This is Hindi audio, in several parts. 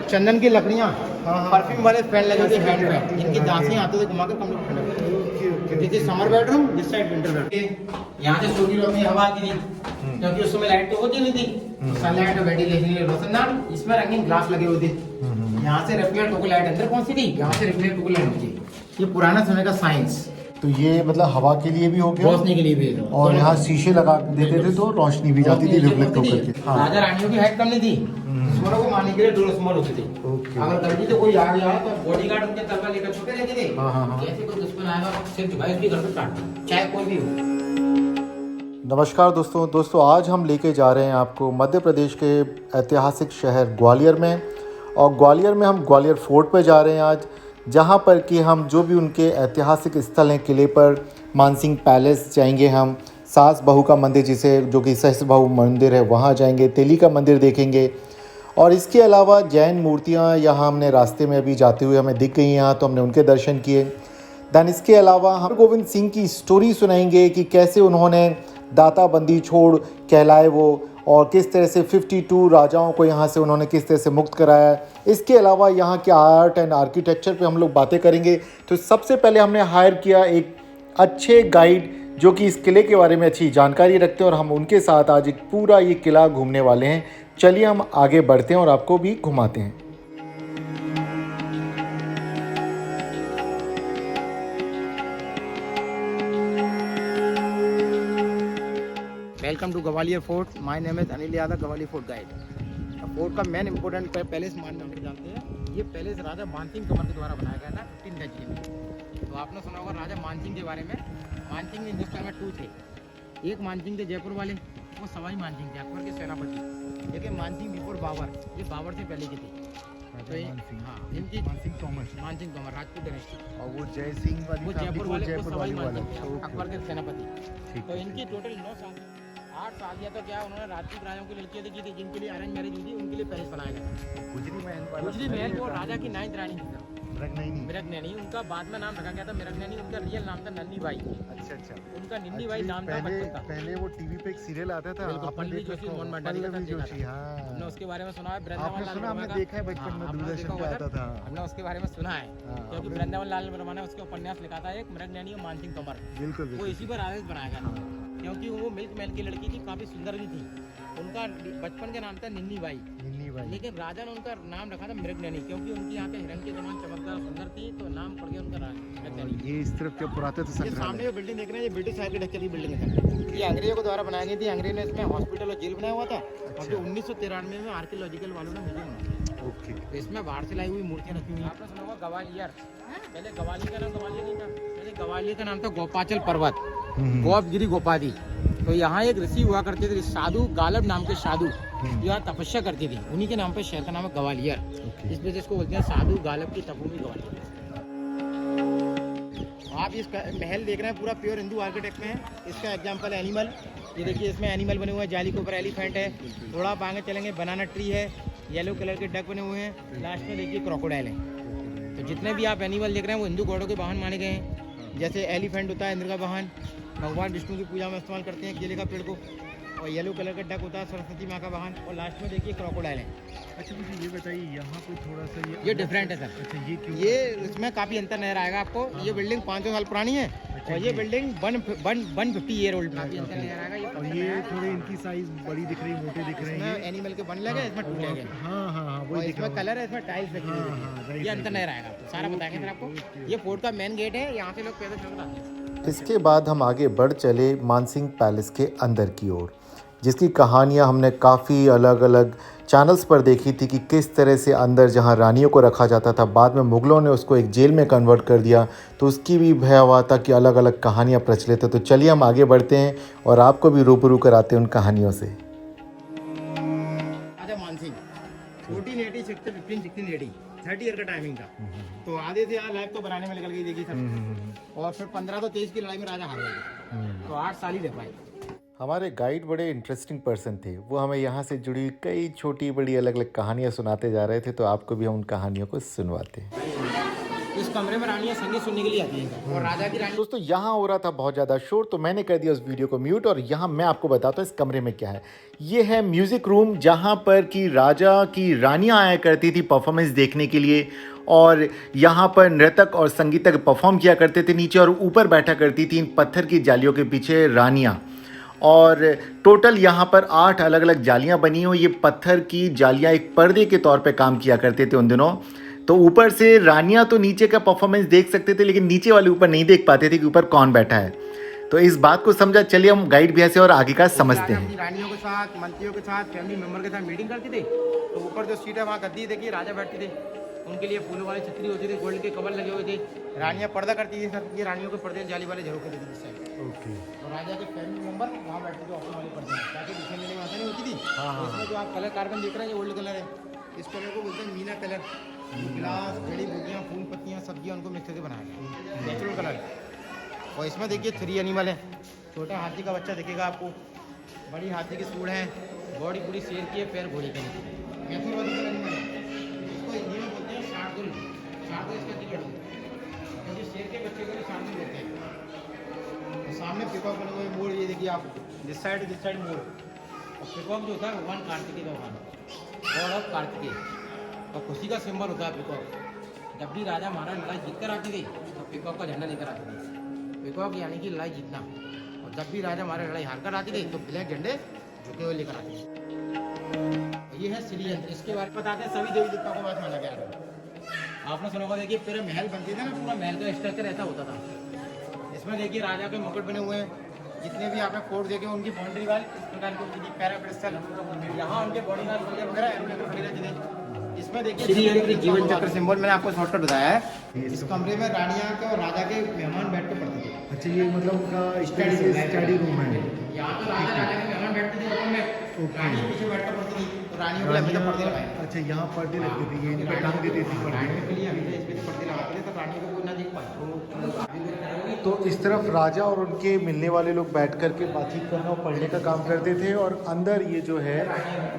चंदन की लकड़ियाँ, हाँ। परफ्यूम वाले फैन लगे होते हैं, हैंड फैन, इनकी दासियाँ आते थे घुमाकर कम लोग ठंडक। This is summer bedroom, this side winter bedroom. यहाँ से सोगी लोग हवा आती थी, क्योंकि उस समय लाइट तो होती नहीं थी, सनलाइट और वेंटिलेशन के लिए रोशनदान, इसमें रंगीन ग्लास लगे हुए थे। यहाँ से रिफ्लेक्ट होकर लाइट अंदर पहुंचती थी, यहाँ से रिफ्लेक्ट होकर लाइट होती। ये पुराना समय का साइंस। तो ये मतलब हवा के लिए भी हो गया, रोशनी के लिए भी। और यहाँ शीशे लगा देते थे तो रोशनी भी जाती थी रिफ्लेक्ट होकर के। हाँ। राजा रानियों की हाइट कम नहीं थी, दुश्मनों को मारने के लिए डोर स्मॉल होते थे। अगर कभी तो कोई आ गया तो बॉडीगार्ड उनके तलवार लेकर छुपे रहते थे। जैसे कोई दुश्मन आएगा तो सिर झुकाए उसकी घर पे काट दो, चाहे कोई भी हो। नमस्कार दोस्तों आज हम लेके जा रहे हैं आपको मध्य प्रदेश के ऐतिहासिक शहर ग्वालियर में। और ग्वालियर में हम ग्वालियर फोर्ट पर जा रहे हैं आज, जहाँ पर कि हम जो भी उनके ऐतिहासिक स्थल हैं, किले पर मानसिंह पैलेस जाएंगे, हम सास बहू का मंदिर जिसे जो कि सहस्त्र बहू मंदिर है वहाँ जाएंगे, तेली का मंदिर देखेंगे। और इसके अलावा जैन मूर्तियाँ यहाँ हमने रास्ते में अभी जाते हुए हमें दिख गई यहाँ, तो हमने उनके दर्शन किए। दैन इसके अलावा हम गोविंद सिंह की स्टोरी सुनाएंगे कि कैसे उन्होंने दाताबंदी छोड़ कहलाए वो, और किस तरह से 52 राजाओं को यहाँ से उन्होंने किस तरह से मुक्त कराया। इसके अलावा यहाँ के आर्ट एंड आर्किटेक्चर पे हम लोग बातें करेंगे। तो सबसे पहले हमने हायर किया एक अच्छे गाइड जो कि इस किले के बारे में अच्छी जानकारी रखते हैं, और हम उनके साथ आज एक पूरा ये किला घूमने वाले हैं। चलिए हम आगे बढ़ते हैं और आपको भी घुमाते हैं। Welcome to Gwalior fort. My name is Anil Yadav, Gwalior fort guide. Fort का मेन इंपोर्टेंट पैलेस मान हम जानते हैं। ये पैलेस राजा मानसिंह तोमर के द्वारा बनाया गया था 15 में। तो आपने सुना होगा राजा मानसिंह के बारे में। मानसिंह हिंदुस्तान में 2 थे। एक मानसिंह थे जयपुर वाले, वो सवाई मानसिंह थे, अकबर के सेनापति। लेकिन मानसिंह बिफोर बाबर, ये बाबर से पहले के थे। तो हाँ, इनकी मानसिंह तोमर राजपूत डायनेस्टी। और वो जय सिंह वाली, वो जयपुर वाले, वो सवाई मानसिंह थे, अकबर के सेनापति। तो इनकी टोटल 9 साल 8 साल या तो क्या उन्होंने राजपूत राजाओं की लड़कियां देखी थी, जिनके लिए अरेंज मैरिज हुई थी, उनके लिए पैलेस बनाया गया। गुजरी महल वो राजा की 9th रानी थी, मृगनयनी। उनका बाद में नाम रखा गया था मृगनयनी। उनका रियल नाम था नन्नी बाई। अच्छा। उनका नन्नी बाई नाम था बचपन का। पहले वो टीवी पे एक सीरियल आता था, पल्लवी जोशी, मोहन भंडारी के साथ देखा था। हमने उसके बारे में सुना है। वृंदावन लाल वर्मा का देखा है बचपन में, दूरदर्शन पे आता था। हमने उसके बारे में सुना है, क्योंकि वृंदावन लाल वर्मा ने उसके उपन्यास लिखा था एक, मृगनयनी और मानसिंह तोमर। बिल्कुल वो इसी पर आधारित बनाया गया था, क्योंकि वो मिल्क मैन की लड़की थी, काफी सुंदर भी थी। उनका बचपन का नाम था निन्नी बाई, लेकिन राजा ने उनका नाम रखा था मृगनयनी, क्योंकि उनकी आंखें हिरण के समान चमकदार सुंदर थी, तो नाम पड़ गया उनका मृगनयनी। ये इस तरफ जो पुरातत्व संग्रहालय, ये सामने जो बिल्डिंग देख रहे हैं, ये ब्रिटिश आर्किटेक्चर की बिल्डिंग है। ये अंग्रेजों के द्वारा बनाई गई थी। अंग्रेज ने इसमें हॉस्पिटल और जेल बनाया हुआ था। और जो 1993 में आर्कियोलॉजिकल वालों ने म्यूजियम बनाया। ओके। तो इसमें बाहर से लाई हुई मूर्तियां रखी हुई हैं। आपने सुना होगा ग्वालियर। पहले ग्वालियर का नाम ग्वालियर नहीं था, पहले ग्वालियर का नाम था गोपाचल पर्वत, गोपगिरी गोपादी। तो यहाँ एक ऋषि हुआ करते थे, साधु गालब नाम के साधु, जो यहाँ तपस्या करती थी। उन्हीं के नाम पे शहर का नाम है ग्वालियर। इस वजह से इसको बोलते हैं साधु गालब की तपोभूमि ग्वालियर। आप इस महल देख रहे हैं, पूरा प्योर हिंदू आर्किटेक्ट में है। इसका एग्जांपल है एनिमल। ये देखिए, इसमें एनिमल बने हुए हैं। जाली के ऊपर एलिफेंट है, थोड़ा आप आगे चलेंगे बनाना ट्री है, येलो कलर के डक बने हुए हैं, लास्ट में देखिए क्रोकोडाइल है। तो जितने भी आप एनिमल देख रहे हैं वो हिंदू गॉडों के वाहन माने गए हैं। जैसे एलिफेंट होता है इंद्र का वाहन, भगवान विष्णु की पूजा में इस्तेमाल करते हैं केले का पेड़ को। और येलो कलर का डक होता है सरस्वती माँ का वाहन। और लास्ट में देखिए क्रोकोडाइल है। अच्छा, मुझे ये बताइए, यहाँ कोई थोड़ा सा ये डिफरेंट है सर। अच्छा, ये क्यों? ये इसमें काफ़ी अंतर नजर आएगा आपको। ये बिल्डिंग 500 साल पुरानी है। अच्छा, और ये बिल्डिंग 150 ईयर ओल्ड। काफ़ी अंतर नजर आएगा। और ये थोड़ी इनकी साइज बड़ी दिख रही, मोटे दिख रहे हैं। एनिमल के बन लगे, इसमें टूटे गए। हाँ, वो इसमें कलर है, इसमें टाइल्स लगी हुई है। ये अंतर नजर आएगा आपको, सारा बताएंगे सर आपको। ये फोर्ट का मेन गेट है, यहाँ से लोग पैदल चल आते हैं। इसके बाद हम आगे बढ़ चले मानसिंह पैलेस के अंदर की ओर, जिसकी कहानियाँ हमने काफ़ी अलग अलग चैनल्स पर देखी थी कि किस तरह से अंदर जहाँ रानियों को रखा जाता था, बाद में मुग़लों ने उसको एक जेल में कन्वर्ट कर दिया, तो उसकी भी भयावहता की अलग अलग कहानियाँ प्रचलित है। तो चलिए हम आगे बढ़ते हैं और आपको भी रूबरू कराते हैं उन कहानियों से। राजा मानसिंह 1486 से 1580, 30 ईयर का टाइमिंग था। तो आधे से यहाँ लाइफ तो बनाने में निकल गई देखिए सर। और फिर 1523 की लड़ाई में राजा हार गए, तो 8 साल ही रह पाए। हमारे गाइड बड़े इंटरेस्टिंग पर्सन थे, वो हमें यहाँ से जुड़ी कई छोटी बड़ी अलग अलग कहानियाँ सुनाते जा रहे थे, तो आपको भी हम उन कहानियों को सुनवाते हैं। इस कमरे में रानियां संगीत सुनने के लिए आती हैं और राजा की रानी। दोस्तों यहाँ हो रहा था बहुत ज़्यादा शोर, तो मैंने कर दिया उस वीडियो को म्यूट, और यहाँ मैं आपको बताता हूँ इस कमरे में क्या है। ये है म्यूज़िक रूम, जहाँ पर कि राजा की रानियाँ आया करती थी परफॉर्मेंस देखने के लिए, और यहाँ पर नृतक और संगीतक परफॉर्म किया करते थे नीचे, और ऊपर बैठा करती थी इन पत्थर की जालियों के पीछे रानियाँ। और टोटल यहाँ पर 8 अलग अलग जालियाँ बनी हुई। ये पत्थर की जालियाँ एक पर्दे के तौर पे काम किया करते थे उन दिनों। तो ऊपर से रानियाँ तो नीचे का परफॉर्मेंस देख सकते थे, लेकिन नीचे वाले ऊपर नहीं देख पाते थे कि ऊपर कौन बैठा है। तो इस बात को समझा, चलिए हम गाइड भैया से और आगे का समझते हैं। रानियों के साथ, मंत्रियों के साथ, फैमिली मेंबर के साथ मीटिंग करते थे। तो ऊपर जो सीट है वहाँ गद्दी देखिए, राजा बैठते थे, उनके लिए फूलों वाली छतरी होती थी, गोल्ड के कवर लगे हुए थे। रानियाँ पर्दा करती थी सर, ये रानियों के पर्दे जाली वाले झरोके थे इस साइड। ओके। और राजा के फैमिली मेंबर वहाँ बैठते थे ऑप्शन वाले पर्दे, ताकि दिखने में नहीं आसानी होती थी। इसमें जो आप कलर कार्बन देख रहे हैं, ये ओल्ड कलर है। इस कलर को बोलते हैं मीना कलर। गिलास, जड़ी बूटियाँ, फूल पत्तियाँ, सब्जियाँ, उनको मिक्स करके बनाया गया नेचुरल कलर। और इसमें देखिए 3 एनिमल है। छोटा हाथी का बच्चा दिखेगा आपको, बड़ी हाथी की सूंड है, बॉडी पूरी शेर की है, पैर घोड़े के नीचे। इसको हिंदी में बोलते हैं शार्दुल। शार्दुल इसका टिकट क्योंकि शेर के बच्चे को भी शार्दुल बोलते हैं। तो सामने पिकॉक बने हुए मोर, ये देखिए आप, दिस साइड मोर। और पिकॉक जो होता है भगवान कार्तिकेय का भगवान, गॉड ऑफ कार्तिकेय, और खुशी का सिंबल होता है पिकॉक। जब भी राजा महाराज लड़ाई जीत कर आते थे तो पिकॉक का झंडा लेकर आते थे। पिकॉक यानी कि लड़ाई जीतना। और जब भी राजा महाराज लड़ाई हार कर आते थे तो ब्लैक झंडे झुके हुए लेकर आते थे। ये है श्रीयंत्र, इसके बारे में बताते हैं सभी देवी देवताओं को बात माना गया है। आपने सुना होगा, देखिए पूरे महल बनते थे ना, पूरा महल का स्ट्रक्चर ऐसा होता था। इसमें देखिए राजा के मुकुट बने हुए हैं, जितने भी आपने कोर्ट देखे उनकी बाउंड्री वाल इस प्रकार की होती थी, पैरापेडिस्टल, यहाँ उनके बॉडी गार्ड वगैरह। इसमें देखिए जीवन चक्र सिंबल मैंने आपको शॉर्टकट बताया है। इस कमरे में रानियां के और राजा के मेहमान बैठ कर पढ़ते थे। अच्छा, ये मतलब उनका स्टडी रूम है। यहाँ तो राजा के मेहमान बैठते थे, ऊपर में रानी पीछे बैठ कर पढ़ती थी, तो रानियों के लिए हमेशा पर्दे लगाए। अच्छा, यहाँ पर्दे लगती थी, ये इन पे टांग देती थी रानियों के लिए हमेशा इस पे पर्दे लगाते थे, तो रानियों को कोई ना देख पाए। तो इस तरफ राजा और उनके मिलने वाले लोग बैठ करके बातचीत करना और पढ़ने का काम करते थे, और अंदर ये जो है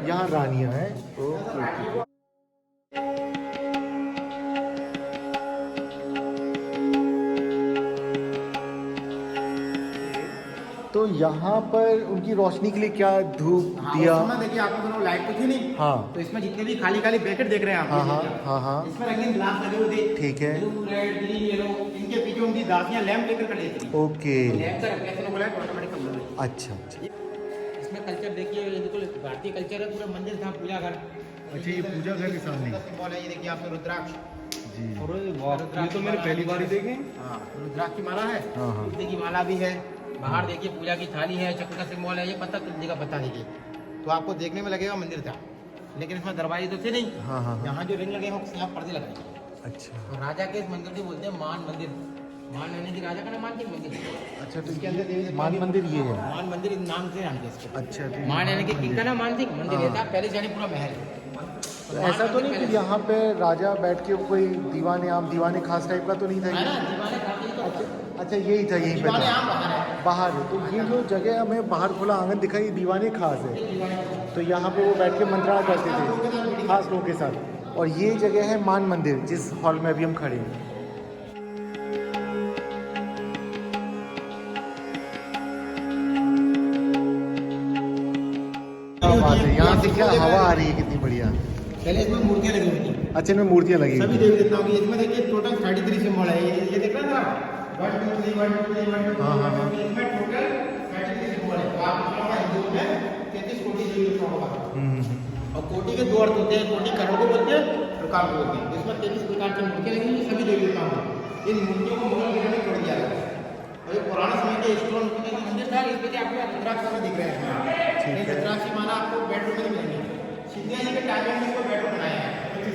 यहाँ रानियाँ हैं। ओके। तो यहाँ पर उनकी रोशनी के लिए क्या धूप दिया? देखिए आपको दोनों लाइट तो थी नहीं। हाँ। तो इसमें जितने भी खाली खाली ब्रैकेट देख रहे हैं आप, हाँ। इसमें रंगीन ग्लास लगे हुए थे। ठीक है। ब्लू, रेड, ग्रीन, येलो, इनके पीछे उनकी दासियां लैंप लेकर खड़ी थी। ओके। लैंप का रिफ्लेक्शन हो रहा है, ऑटोमेटिक कम हो रहा है। अच्छा। इसमें कल्चर देखिए, ये बिल्कुल भारतीय कल्चर है, पूरा मंदिर था, पूजा घर। अच्छा, ये पूजा घर के सामने सिंबल है, ये देखिए आपने रुद्राक्ष। जी। ये तो मैंने पहली बार ही देखे। हाँ, रुद्राक्ष की माला है, तुलसी की माला भी है। बाहर देखिए पूजा की थाली है, चक्र का सिंबल है, ये पत्ता तुलसी का पत्ता देखिए। तो आपको देखने में लगेगा मंदिर था, लेकिन इसमें दरवाजे तो थे नहीं। यहाँ जो रिंग लगे हैं वो सिर्फ पर्दे लगाए। अच्छा। तो राजा के इस मंदिर को बोलते हैं मान मंदिर। मान यानी कि राजा का नाम मानसिक मंदिर। अच्छा, तो इसके अंदर मान मंदिर ये है? मान मंदिर इस नाम से जानते हैं इसको। अच्छा। तो मान यानी कि किंग का नाम मानसिक मंदिर है, पहले जाने पूरा महल। तो ऐसा तो नहीं कि यहाँ पे राजा बैठ के कोई दीवाने खास टाइप का तो नहीं था? अच्छा, यही था, यहीं पे था, बाहर है। तो ये जो जगह हमें बाहर खुला आंगन दिखाई, दीवाने खास है। तो यहाँ पे वो बैठ के मंत्रणा करते थे खास लोगों के साथ। और ये जगह है मान मंदिर, जिस हॉल में अभी हम खड़े हैं। यहाँ से क्या हवा आ रही है, कितनी बढ़िया। पहले इसमें मूर्तियां लगी हुई थी। अच्छे में मूर्तियाँ लगी सभी देवी देवताओं की। इसमें देखिए टोटल 33 सिंबल है। ये देख रहे हैं आप, 1 2 3 1 2 3 1 2 3 इसमें टोटल 33 सिंबल है। तो आप हिंदू में 33 कोटि देवी देवताओं का। और कोटि के 2 अर्थ होते हैं, कोटि करोड़ को बोलते हैं, प्रकार को बोलते हैं। इसमें 33 प्रकार की मूर्तियां लगी हुई, सभी देवी देवताओं की। इन मूर्तियों को मुगल किले में तोड़ दिया गया। और ये पुराने समय के स्टोन मंदिर था, इसमें आपको रुद्राक्ष में दिख रहे हैं। रुद्राक्ष की माला आपको बेडरूम में मिलेंगे। सिंधिया जी के टाइम में इसको बेडरूम बनाया है।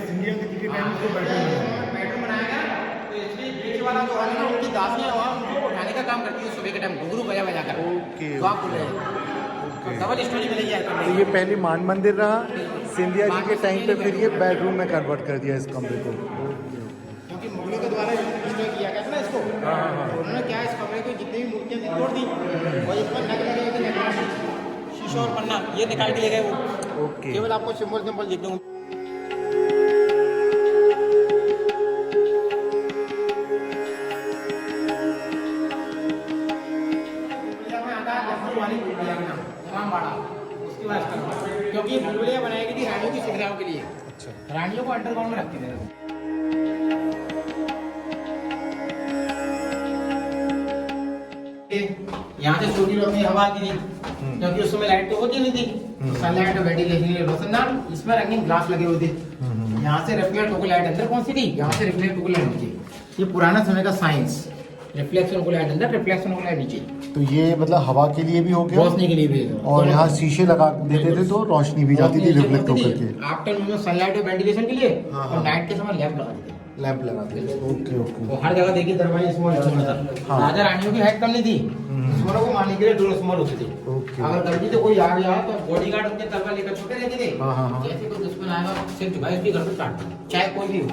सिंधिया जी के टाइम को बेडरूम बनाया गया। तो इसलिए ब्रिज वाला जो है ना, उनकी दासियां वहाँ उनको उठाने का काम करती है सुबह के टाइम, घुंघरू बजा कर। ओके। तो आप बोल रहे हैं डबल स्टोरी मिलेगी यार। तो ये पहले मान मंदिर रहा, सिंधिया जी के टाइम पे फिर ये बेडरूम में कन्वर्ट कर दिया इस कमरे को। क्योंकि मुगलों के द्वारा डिस्ट्रॉय किया गया था ना इसको। तो उन्होंने क्या इस कमरे को जितनी भी मूर्तियाँ थी तोड़ दी, और इसमें नग लगे थे, नगरासी, शीशा और पन्ना, ये निकाल के ले गए वो। ओके। केवल आपको सिंबल देखने को। को अंडरग्राउंड में रखती है। यहाँ से छोटी रोशनी हवा आती थी क्योंकि उस समय लाइट तो होती नहीं थी, सनलाइट और वेंटिलेशन रोशनदान, इसमें रंगीन ग्लास लगे हुए थे। यहाँ से रिफ्लेक्ट होकर लाइट अंदर पहुंचती थी, यहाँ से रिफ्लेक्ट होकर लाइट नीचे। ये पुराना समय का साइंस, रिफ्लेक्शन होकर लाइट अंदर, रिफ्लेक्शन होकर लाइट नीचे। तो ये मतलब हवा के लिए भी हो गया, रोशनी के लिए भी। और यहाँ शीशे लगा देते थे तो रोशनी भी जाती थी रिफ्लेक्ट होकर के। आफ्टरनून में सनलाइट और वेंटिलेशन के लिए, और नाइट के समय लैंप लगा देते। लैंप लगाते थे। Okay okay. वो हर जगह देखिए दरवाजे स्मॉल था। राजा रानियों की हाइट कम नहीं थी, दुश्मनों को मारने के लिए डोर स्मॉल होते थे। अगर गलती से कोई आ गया तो बॉडीगार्ड उनके तलवार लेकर छोटे रहते थे। जैसे कोई दुश्मन आएगा सिर्फ झुकाए उसकी गर्दन काट दी, चाहे कोई भी हो।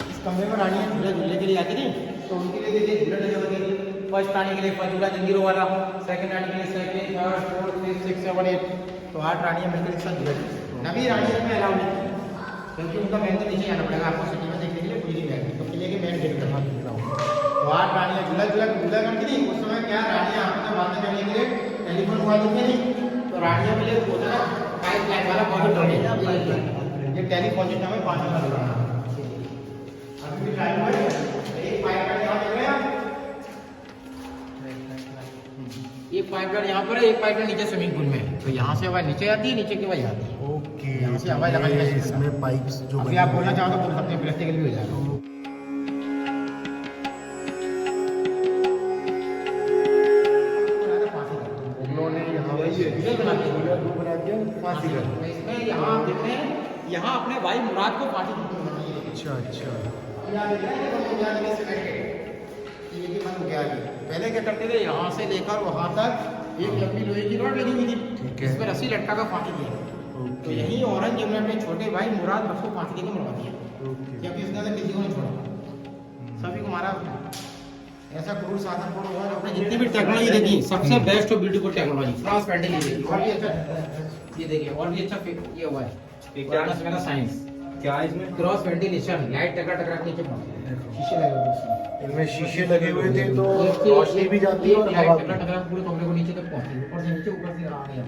इस कमरे में रानियां झूले के लिए आती थी, तो उनके लिए देखिए झूले लगे होते थे। फर्स्ट रानी के लिए फर्स्ट झूला जंजीरों वाला, सेकंड रानी के लिए second, third, fourth, fifth, six, seven, 8, तो 8 रानियां मिलकर एक साथ झूले। नवी रानियों में अलाउ नहीं थी क्योंकि उनका मेन तो नीचे जाना पड़ेगा आपको सिटी में देखने के लिए, पूरी नहीं तो किले के मेन गेट पर हाथ दिख रहा हूँ। तो 8 रानियां झूला करती थी। उस समय क्या रानियां आपस में बातें करने के लिए टेलीफोन हुआ करते नहीं, तो रानियों के लिए होता था पाइप लाइन वाला बहुत डर, ये टेलीफोन सिस्टम में 5 नंबर लगा। अभी भी टाइम है, एक पाइप लाइन यहाँ देख रहे हैं आप, एक पाइपलाइन यहाँ पर है, एक पाइपलाइन नीचे स्विमिंग पूल में है। तो यहाँ से हवा नीचे आती है, नीचे की हवा आती है। ओके, यहाँ से हवा लगानी है इसमें पाइप्स जो अभी आप बोलना चाहो तो बोल सकते हैं, प्रैक्टिकल भी हो जाएगा। इसमें यहाँ देख रहे हैं, यहाँ अपने भाई मुराद को फांसी दी। अच्छा अच्छा। पहले क्या करते थे, यहाँ से लेकर वहाँ तक एक लंबी लोहे की रॉड लगी हुई थी, इसमें रस्सी लटका कर फांसी दिया। तो यही औरंगजेब ने अपने छोटे भाई मुराद बख्श को फांसी देकर मरवा दिया, क्योंकि उसने तो किसी को नहीं छोड़ा, सभी को मारा। ऐसा क्रूर शासन को हुआ, अपने जितनी भी टेक्नोलॉजी देखी सबसे बेस्ट और ब्यूटीफुल टेक्नोलॉजी क्रॉस पेंटिंग देखी, और भी अच्छा ये देखिए, और भी अच्छा ये हुआ है पुराना समय का साइंस। क्या है इसमें? क्रॉस वेंटिलेशन, लाइट टकरा टकरा के नीचे पहुंचती है, शीशे लगे हुए हैं। इनमें शीशे लगे हुए थे तो रोशनी भी जाती है और हवा टकरा टकरा पूरे कमरे को नीचे तक पहुंचती है, ऊपर से नीचे, ऊपर से आ गया।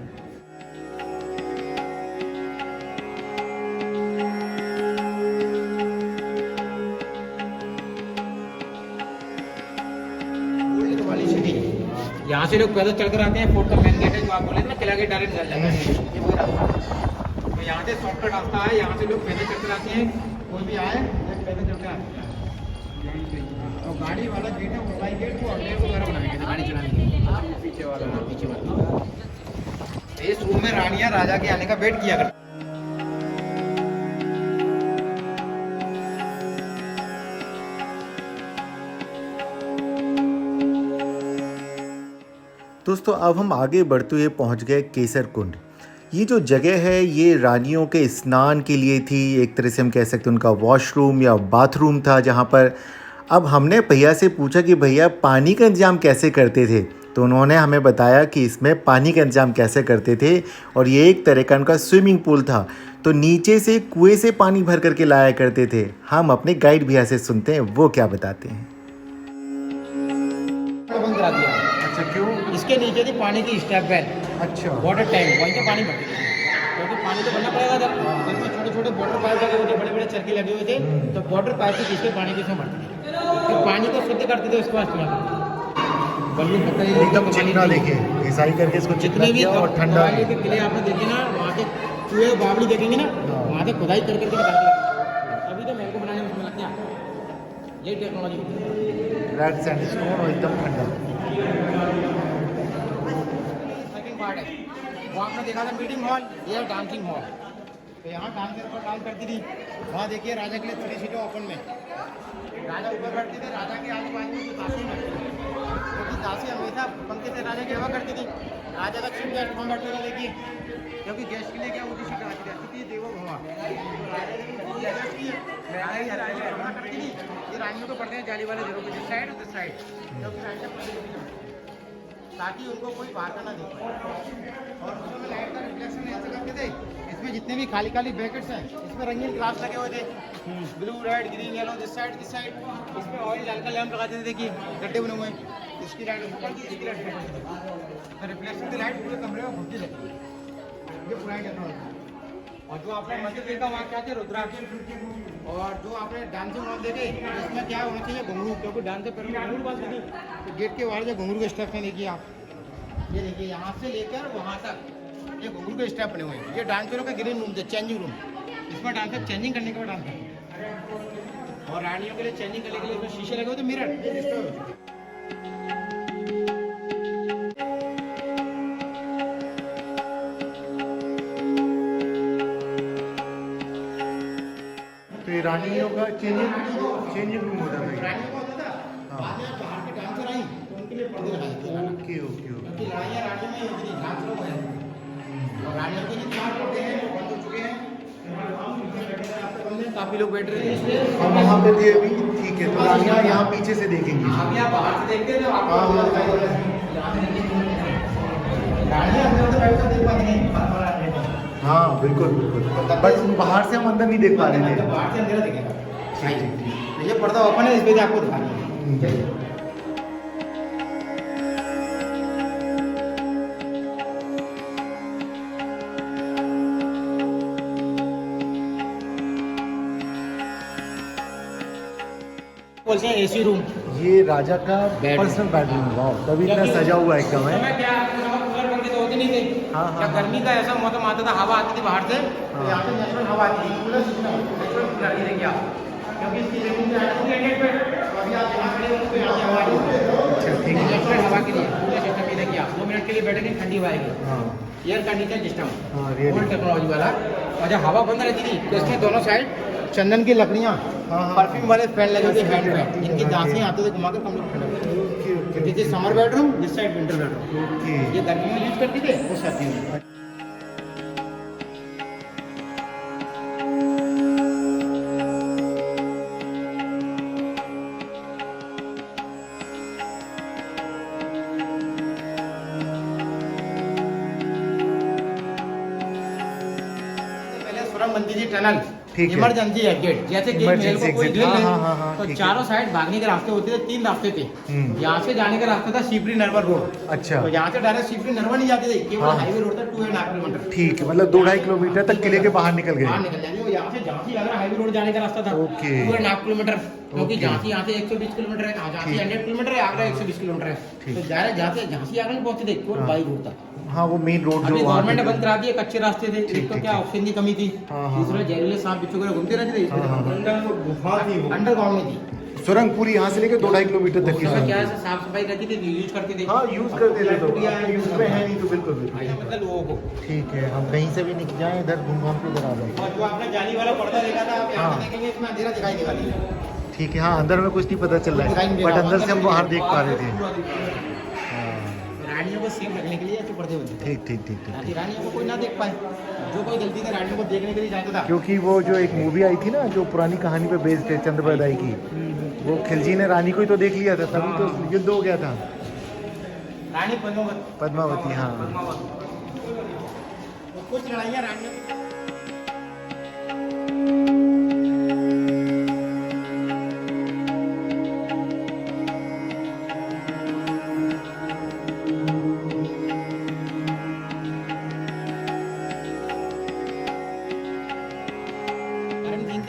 यहाँ से लोग पैदल चलकर आते हैं, फोर्ट का मेन गेट है जो आप बोले थे ना, किला गेट डायरेक्ट निकल जाता है, ये वही रास्ता। तो यहाँ से शॉर्टकट रास्ता है, यहाँ से लोग पैदल चलकर आते हैं, कोई भी आए पैदल चलकर आते हैं। और गाड़ी वाला गेट है, मोबाइल गेट, वो अगले को घर बनाएंगे गाड़ी चलाने के लिए, पीछे वाला। इस रूम में रानियाँ राजा के आने का वेट किया करती। दोस्तों अब हम आगे बढ़ते हुए पहुंच गए केसर कुंड। ये जो जगह है ये रानियों के स्नान के लिए थी, एक तरह से हम कह सकते हैं उनका वॉशरूम या बाथरूम था, जहाँ पर अब हमने भैया से पूछा कि भैया पानी का इंतज़ाम कैसे करते थे, तो उन्होंने हमें बताया कि इसमें पानी का इंतज़ाम कैसे करते थे। और ये एक तरह का उनका स्विमिंग पूल था, तो नीचे से कुएँ से पानी भर करके लाया करते थे। हम अपने गाइड भैया से सुनते हैं वो क्या बताते हैं। बंद करा दिया। अच्छा, क्यों? इसके नीचे थी पानी की स्टेप वेल, अच्छा, वाटर टैंक, वहीं से पानी भरती थी, क्योंकि पानी तो भरना पड़ेगा जब इसमें छोटे छोटे वाटर पाइप लगे हुए थे, बड़े बड़े चरखे लगे हुए थे, तो वाटर पाइप से खींच के पानी को इसमें भरते थे, फिर पानी को शुद्ध करते थे, उसके बाद इस्तेमाल करते थे। बल्लू एकदम चिकना देखे घिसाई करके इसको जितने भी और ठंडा के किले आपने देखे ना, वहाँ के कुएं बावड़ी देखेंगे ना, वहाँ से खुदाई कर करके निकालते हैं। अभी तो मेरे को बनाने में समय लगता है, यही टेक्नोलॉजी होती है। रेड सैंडस्टोन और एकदम ठंडा। सेकंड पार्ट है वो आपने देखा था मीटिंग हॉल, ये डांसिंग हॉल। तो यहाँ डांसर पर डांस करती थी, वहाँ देखिए राजा के लिए 3 सीटें ओपन में, राजा ऊपर बैठते थे, राजा के आजू बाजू में दासी बैठती थी, क्योंकि दासी हमेशा पंखे से राजा की हवा करती थी। राजा का चीफ गेस्ट वहाँ बैठते थे, देखिए क्योंकि गेस्ट के लिए क्या ऊँची सीटें आती रहती थी, देवो भवा। राजा करती थी, ये रानियों को पढ़ते हैं जाली वाले जरूर दिस साइड, क्योंकि ताकि उनको कोई बाहर का ना देख पाए। और उसमें लाइट का रिफ्लेक्शन ऐसे करके थे, इसमें जितने भी खाली खाली ब्रैकेट्स हैं इसमें रंगीन ग्लास लगे हुए थे, blue red green yellow, this side this side. इसमें ऑयल डाल कर लैंप लगाते थे, देखिए गड्ढे बने हुए हैं, इसकी लाइट ऊपर की, इसकी लाइट ऊपर की। तो रिफ्लेक्शन की लाइट पूरे कमरे में घूमती रहती है, ये पुरानी टेक्नोलॉजी। और जो आपने मंदिर देखा वहाँ क्या थे, रुद्राक्ष। और जो आपने डांसिंग हॉल देखे, इसमें क्या होना चाहिए, घुंघरू, क्योंकि डांस से पहले घुंघरू बात नहीं। तो गेट के बाहर जो घुंघरू के स्टेप हैं देखिए आप, ये देखिए यहाँ से लेकर वहाँ तक ये घुंघरू के स्टेप बने हुए हैं। ये डांसरों का ग्रीन रूम थे, चेंजिंग रूम, इसमें डांसर चेंजिंग करने के बाद डांस करते। और रानियों के लिए चेंजिंग करने के लिए इसमें शीशे लगे हुए थे, मिरर। तो ये रानियों का चेंजिंग रूम होता था। रानियों का होता था, बाद में बाहर के डांसर आई तो उनके लिए पर्दे लगाए थे। Okay okay okay. क्योंकि लड़ाइयाँ रानी में होती थी, डांस लोग हैं। और रानियों के जितने पर्दे हैं वो बंद हो चुके हैं, काफी लोग बैठ रहे थे। और वहाँ पे थे अभी, ठीक है। तो रानियाँ यहाँ पीछे से देखेंगी। अभी आप बाहर से देखते हैं तो आपको रानियाँ अंदर तो बैठ कर देख पाती नहीं। हाँ बिल्कुल बिल्कुल, बट बाहर से हम अंदर नहीं देख पा रहे थे। बाहर से अंदर दिखेगा। ठीक ठीक ठीक। ये पर्दा ओपन है, इस पे आपको दिखा रही है। बोलते हैं एसी रूम। ये राजा का पर्सनल बेडरूम, वाह, तभी इतना सजा हुआ है एकदम है। क्या कूलर पंखे तो होते नहीं थे। हाँ, हाँ, क्या गर्मी का ऐसा मौसम आता था, हवा आती थी बाहर से, तो यहाँ पे नेचुरल हवा आती थी। कूलर सिस्टम, नेचुरल कूलर, ये देखिए आप, क्योंकि इसकी जमीन जो है पूरे गेट पे, तो अभी आप यहाँ खड़े हो तो यहाँ से हवा आ रही है। ठीक है। नेचुरल हवा के लिए कूलर सिस्टम, ये देखिए आप 2 मिनट के लिए बैठेंगे, ठंडी हवा आएगी। हाँ एयर कंडीशन सिस्टम, हाँ, really? ओल्ड टेक्नोलॉजी वाला। और जब हवा बंद रहती थी तो इसमें दोनों साइड चंदन की लकड़ियाँ, हाँ, हाँ। परफ्यूम वाले फैन लगे थे, हैंड फैन, इनकी दांसें आते थे घुमा कर कम लोग ठंडा। This is summer bedroom, this side winter bedroom. Okay. ये गर्मी में यूज करते थे, वो सर्दी में। पहले सुरंग बनती थी, टनल, ठीक है। इमरजेंसी एग्जिट, जैसे कि Emergency मेल को कोई exit, घेर ले, हाँ, हाँ, हाँ, तो ठीक है। चारों साइड भागने के रास्ते होते थे, 3 रास्ते थे। यहाँ से जाने का रास्ता था शिवरी नरवर रोड। अच्छा। तो यहाँ से डायरेक्ट शिवरी नरवर नहीं जाते थे, केवल हाँ। हाईवे रोड था 2.5 किलोमीटर। ठीक है, मतलब 2-2.5 किलोमीटर तक किले के बाहर निकल बाहर गए। निकल जाएंगे, वो यहाँ से झांसी लग रहा हाईवे रोड जाने का रास्ता था। ओके। 2.5 किलोमीटर, क्योंकि ओके। झांसी यहाँ से 120 किलोमीटर है, झांसी ठीक। 100 किलोमीटर है, आगरा 120 किलोमीटर है। ठीक। तो डायरेक्ट झांसी आगरा नहीं पहुंचते थे, केवल हाँ। बाई रोड था। हाँ, वो मेन रोड जो अभी वहाँ गवर्नमेंट ने पे- बंद करा दिए, कच्चे रास्ते थे। ठीक, एक तो ठीक, क्या ठीक। ऑक्सीजन की कमी थी, हाँ, हाँ, दूसरा जहरीले सांप बिच्छू वगैरह घूमते रहते थे, हाँ, हाँ। अंडरग्राउंड में थी। सुरंग पूरी यहाँ से लेकर 2-2.5 किलोमीटर तक की उसमें सुरंग क्या थी। है, साफ सफाई रहती थी, यूज करते थे। हाँ, यूज करते थे, तो यूज में है नहीं तो बिल्कुल बिल्कुल। मतलब लोगों को। ठीक है, हम कहीं से भी निकल जाएं, इधर घूम घाम के इधर आ जाए। और जो आपने जाली वाला पर्दा देखा था, आप यहाँ हाँ। से देखेंगे इसमें अंधेरा दिखाई देगा। ठीक है। हाँ, अंदर में कुछ नहीं पता चल रहा है, बट अंदर से हम बाहर देख पा रहे थे। हाँ, रानियों को सेफ रखने के लिए ऐसे पर्दे बनते थे, ठीक ठीक ठीक ठीक। ताकि रानियों को कोई ना देख पाए। जो कोई गलती से रानियों को देखने के लिए जाता था, क्योंकि वो जो एक मूवी आई थी ना, जो पुरानी कहानी पे बेस्ड है, चंद्रप्रदाई की, वो खिलजी ने रानी को ही तो देख लिया था, तभी तो युद्ध हो गया था। रानी पद्मावती। पद्मावती, हाँ। तो कुछ लड़ाइयाँ रानियों की।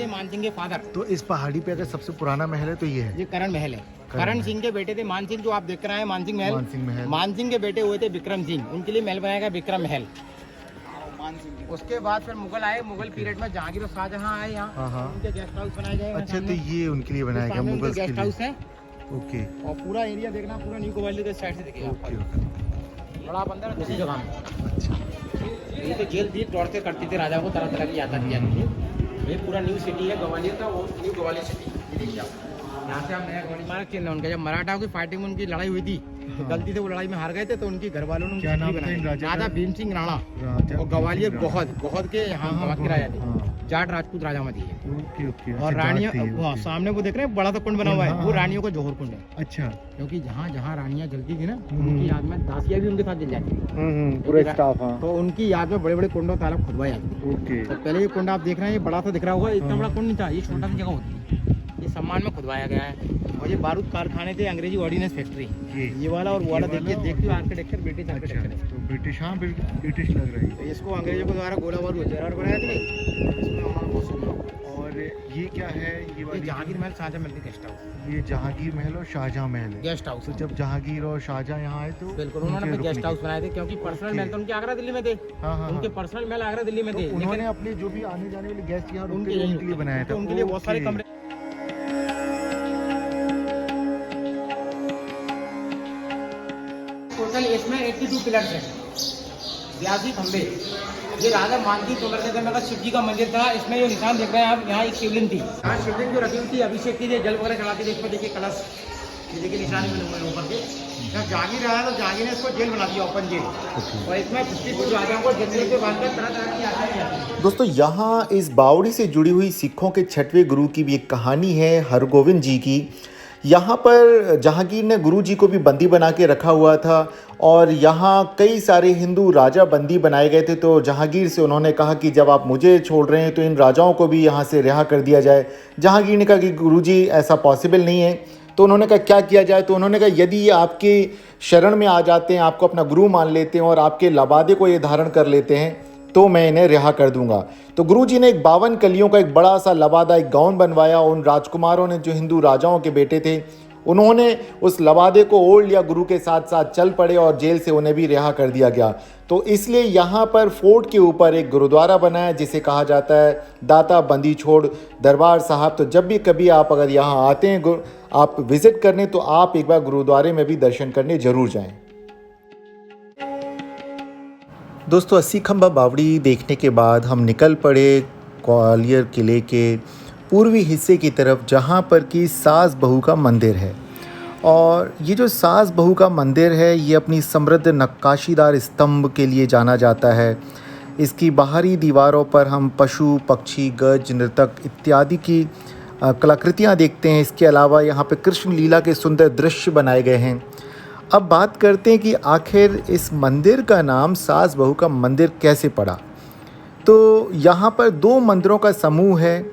मान सिंह के फादर, तो इस पहाड़ी पे अगर सबसे पुराना महल है तो ये है। ये करण महल है। करण सिंह के बेटे थे मान सिंह, जो आप देख रहे हैं मान सिंह महल। मान सिंह महल। मान सिंह के बेटे हुए थे विक्रम सिंह, उनके लिए महल बनाया गया विक्रम महल। उसके बाद फिर मुगल आए, मुगल पीरियड में जहांगीर और शाहजहां आए यहाँ, हाँ, हाँ। उनके गेस्ट हाउस बनाए गए। अच्छा, तो ये उनके लिए बनाया गया, मुगल्स के गेस्ट हाउस लिए। है। ओके और पूरा एरिया देखना, पूरा न्यू ग्वालियर के साइड से देखिए आप। Okay okay. बड़ा बंदर है उसी जगह में। अच्छा, ये तो जेल थी, तोड़ते करते थे राजा को, तरह तरह की यात्रा किया थी। ये पूरा न्यू सिटी है ग्वालियर का, वो न्यू ग्वालियर सिटी। ये देखिए आप, यहाँ से आप नया ग्वालियर मार्ग चिन्ह है उनका। जब मराठाओं की फाइटिंग में उनकी लड़ाई हुई थी, तो गलती से वो लड़ाई में हार गए थे, तो उनकी घर वालों ने क्या नाम था इन बनाया राजा का? राजा भीम सिंह राणा। राजा और ग्वालियर भीम सिंह बहुत के यहाँ हाँ, हाँ, किराया थे। हाँ। जाट राजपूत राजामती है। Okay okay. और रानियां सामने वो देख रहे हैं बड़ा सा कुंड बना हुआ है, वो रानियों का जौहर कुंड है। अच्छा। क्योंकि जहाँ जहाँ रानियां जलती थी ना, उनकी याद में दासियां भी उनके साथ जल जाती थी। पूरा स्टाफ। हाँ। तो उनकी याद में बड़े बड़े कुंड और तालाब खुदवाए जाते थे। ओके। तो पहले ये कुंड आप देख रहे हैं, ये बड़ा सा दिख रहा होगा, इतना बड़ा कुंड नहीं था, ये छोटा सा जगह होती है। ये सम्मान में खुदवाया गया है। और ये बारूद कारखाने थे, अंग्रेजी ऑर्डिनेंस फैक्ट्री, ये वाला और वो वाला देखिए आर्किटेक्चर ब्रिटिश आर्किटेक्चर है। तो ब्रिटिश, हाँ ब्रिटिश लग रही है। तो इसको अंग्रेजों के द्वारा गोला बारूद हथियार बनाए थे, इसमें उन्होंने बहुत सुना। और ये क्या है? ये जहांगीर महल शाहजहां महल के गेस्ट हाउस। ये जहांगीर महल और शाहजहां महल है। Guest house. तो जब जहांगीर और शाहजहां यहाँ आए तो बिल्कुल उन्होंने अपने गेस्ट हाउस बनाए थे, क्योंकि पर्सनल महल तो उनके आगरा दिल्ली में थे। हाँ, उनके पर्सनल महल आगरा दिल्ली में थे। उन्होंने अपने जो भी आने जाने वाले गेस्ट यहाँ उनके लिए बनाया था, उनके लिए बहुत सारे कमरे। टोटल इसमें 82 पिलर्स हैं, 82 खंबे। ये राजा मानसिंह तोमर के समय का शिव जी का मंदिर था। इसमें जो निशान देख रहे हैं आप, यहाँ एक शिवलिंग थी। यहाँ शिवलिंग जो रखी हुई थी, अभिषेक की जल वगैरह चढ़ाती थी। इसमें देखिए कलश, ये देखिए निशान मिलूंगा ऊपर के। जब जहांगीर आया तो जहांगीर ने इसको जेल बना दिया, ओपन जेल। और इसमें 54 राजाओं को जेल के बांधकर तरह तरह की यात्राएं जाती है। दोस्तों, यहाँ इस बावड़ी से जुड़ी हुई सिखों के 6वें गुरु की भी एक कहानी है, हरगोविंद जी की। यहाँ पर जहांगीर ने गुरु जी को भी बंदी बना के रखा हुआ था और यहाँ कई सारे हिंदू राजा बंदी बनाए गए थे। तो जहांगीर से उन्होंने कहा कि जब आप मुझे छोड़ रहे हैं तो इन राजाओं को भी यहाँ से रिहा कर दिया जाए। जहांगीर ने कहा कि गुरु जी ऐसा पॉसिबल नहीं है। तो उन्होंने कहा क्या किया जाए? तो उन्होंने कहा यदि ये आपके शरण में आ जाते हैं, आपको अपना गुरु मान लेते हैं और आपके लबादे को ये धारण कर लेते हैं तो मैं इन्हें रिहा कर दूंगा। तो गुरुजी ने एक 52 कलियों का एक बड़ा सा लबादा, एक गाउन बनवाया। उन राजकुमारों ने, जो हिंदू राजाओं के बेटे थे, उन्होंने उस लबादे को ओढ़ लिया, गुरु के साथ साथ चल पड़े और जेल से उन्हें भी रिहा कर दिया गया। तो इसलिए यहाँ पर फोर्ट के ऊपर एक गुरुद्वारा बना है जिसे कहा जाता है दाता बंदी छोड़ दरबार साहब। तो जब भी कभी आप अगर यहाँ आते हैं, आप विजिट करने, तो आप एक बार गुरुद्वारे में भी दर्शन करने जरूर जाएं। दोस्तों, 80 खंबा बावड़ी देखने के बाद हम निकल पड़े ग्वालियर किले के पूर्वी हिस्से की तरफ, जहाँ पर कि सास बहू का मंदिर है। और ये जो सास बहू का मंदिर है, ये अपनी समृद्ध नक्काशीदार स्तंभ के लिए जाना जाता है। इसकी बाहरी दीवारों पर हम पशु, पक्षी, गज, नर्तक इत्यादि की कलाकृतियाँ देखते हैं। इसके अलावा यहाँ पे कृष्ण लीला के सुंदर दृश्य बनाए गए हैं। अब बात करते हैं कि आखिर इस मंदिर का नाम सास बहू का मंदिर कैसे पड़ा। तो यहाँ पर 2 मंदिरों का समूह है,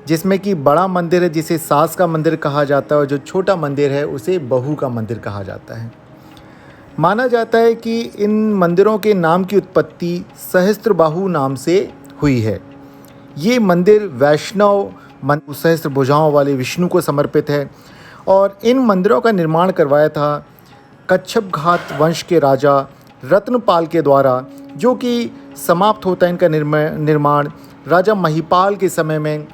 जिसमें कि बड़ा मंदिर है जिसे सास का मंदिर कहा जाता है और जो छोटा मंदिर है उसे बहू का मंदिर कहा जाता है। माना जाता है कि इन मंदिरों के नाम की उत्पत्ति सहस्त्रबाहु नाम से हुई है। ये मंदिर वैष्णव सहस्त्र भुजाओं वाले विष्णु को समर्पित है और इन मंदिरों का निर्माण करवाया था कच्छप घात वंश के राजा रत्नपाल के द्वारा, जो कि समाप्त होता है इनका निर्माण राजा महिपाल के समय में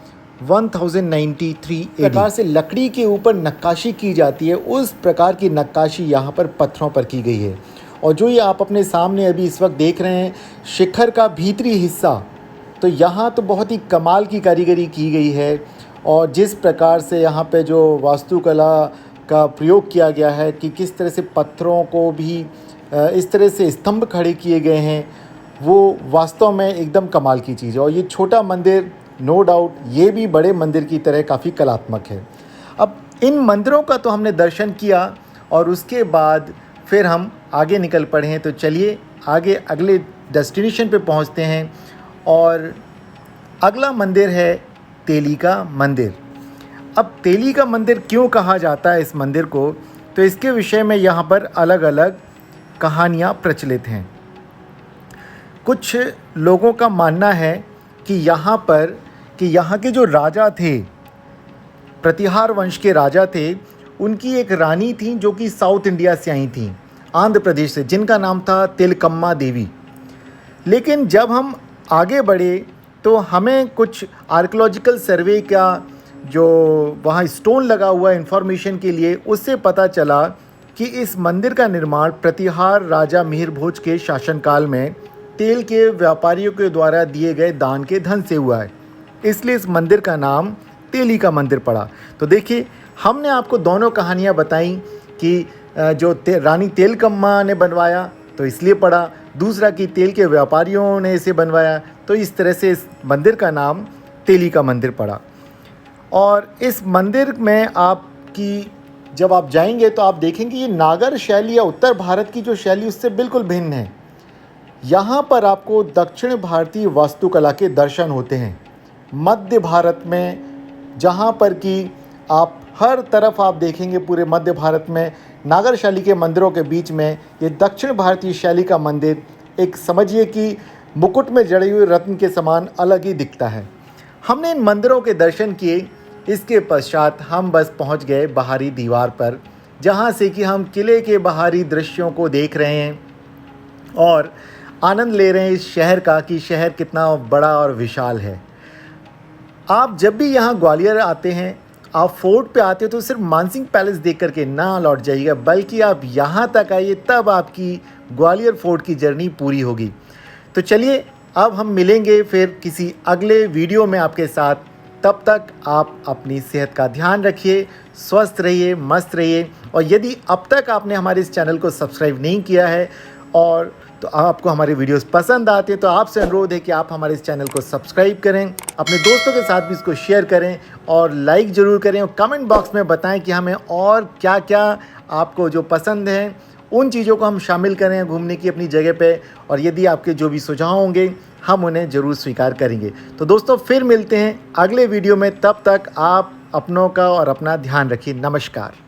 1093 प्रकार से लकड़ी के ऊपर नक्काशी की जाती है। उस प्रकार की नक्काशी यहाँ पर पत्थरों पर की गई है। और जो ये आप अपने सामने अभी इस वक्त देख रहे हैं, शिखर का भीतरी हिस्सा, तो यहाँ तो बहुत ही कमाल की कारीगरी की गई है। और जिस प्रकार से यहाँ पे जो वास्तुकला का प्रयोग किया गया है कि किस तरह से पत्थरों को भी इस तरह से स्तंभ खड़े किए गए हैं, वो वास्तव में एकदम कमाल की चीज़ है। और ये छोटा मंदिर नो डाउट ये भी बड़े मंदिर की तरह काफ़ी कलात्मक है। अब इन मंदिरों का तो हमने दर्शन किया और उसके बाद फिर हम आगे निकल पड़े हैं। तो चलिए आगे अगले डेस्टिनेशन पे पहुंचते हैं। और अगला मंदिर है तेली का मंदिर। अब तेली का मंदिर क्यों कहा जाता है इस मंदिर को, तो इसके विषय में यहाँ पर अलग अलग कहानियाँ प्रचलित हैं। कुछ लोगों का मानना है कि यहाँ के जो राजा थे, प्रतिहार वंश के राजा थे, उनकी एक रानी थी जो कि साउथ इंडिया से आई थी, आंध्र प्रदेश से, जिनका नाम था तिलकम्मा देवी। लेकिन जब हम आगे बढ़े तो हमें कुछ आर्कियोलॉजिकल सर्वे का जो वहाँ स्टोन लगा हुआ इन्फॉर्मेशन के लिए, उससे पता चला कि इस मंदिर का निर्माण प्रतिहार राजा मिहिर भोज के शासनकाल में तेल के व्यापारियों के द्वारा दिए गए दान के धन से हुआ है। इसलिए इस मंदिर का नाम तेली का मंदिर पड़ा। तो देखिए, हमने आपको दोनों कहानियाँ बताई कि जो रानी तेलकम्मा ने बनवाया तो इसलिए पड़ा, दूसरा कि तेल के व्यापारियों ने इसे बनवाया, तो इस तरह से इस मंदिर का नाम तेली का मंदिर पड़ा। और इस मंदिर में आपकी जब आप जाएंगे तो आप देखेंगे ये नागर शैली या उत्तर भारत की जो शैली उससे बिल्कुल भिन्न है। यहाँ पर आपको दक्षिण भारतीय वास्तुकला के दर्शन होते हैं। मध्य भारत में जहाँ पर कि आप हर तरफ आप देखेंगे पूरे मध्य भारत में नागर शैली के मंदिरों के बीच में ये दक्षिण भारतीय शैली का मंदिर एक समझिए कि मुकुट में जड़े हुए रत्न के समान अलग ही दिखता है। हमने इन मंदिरों के दर्शन किए, इसके पश्चात हम बस पहुंच गए बाहरी दीवार पर, जहां से कि हम किले के बाहरी दृश्यों को देख रहे हैं और आनंद ले रहे हैं इस शहर का कि शहर कितना बड़ा और विशाल है। आप जब भी यहाँ ग्वालियर आते हैं, आप फोर्ट पे आते हो तो सिर्फ मानसिंह पैलेस देख करके ना लौट जाइएगा, बल्कि आप यहाँ तक आइए, तब आपकी ग्वालियर फोर्ट की जर्नी पूरी होगी। तो चलिए अब हम मिलेंगे फिर किसी अगले वीडियो में आपके साथ। तब तक आप अपनी सेहत का ध्यान रखिए, स्वस्थ रहिए, मस्त रहिए। और यदि अब तक आपने हमारे इस चैनल को सब्सक्राइब नहीं किया है और तो आपको हमारे वीडियोस पसंद आते हैं, तो आपसे अनुरोध है कि आप हमारे इस चैनल को सब्सक्राइब करें, अपने दोस्तों के साथ भी इसको शेयर करें और लाइक ज़रूर करें। और कमेंट बॉक्स में बताएं कि हमें और क्या क्या आपको जो पसंद है उन चीज़ों को हम शामिल करें घूमने की अपनी जगह पे। और यदि आपके जो भी सुझाव होंगे हम उन्हें ज़रूर स्वीकार करेंगे। तो दोस्तों फिर मिलते हैं अगले वीडियो में, तब तक आप अपनों का और अपना ध्यान रखिए। नमस्कार।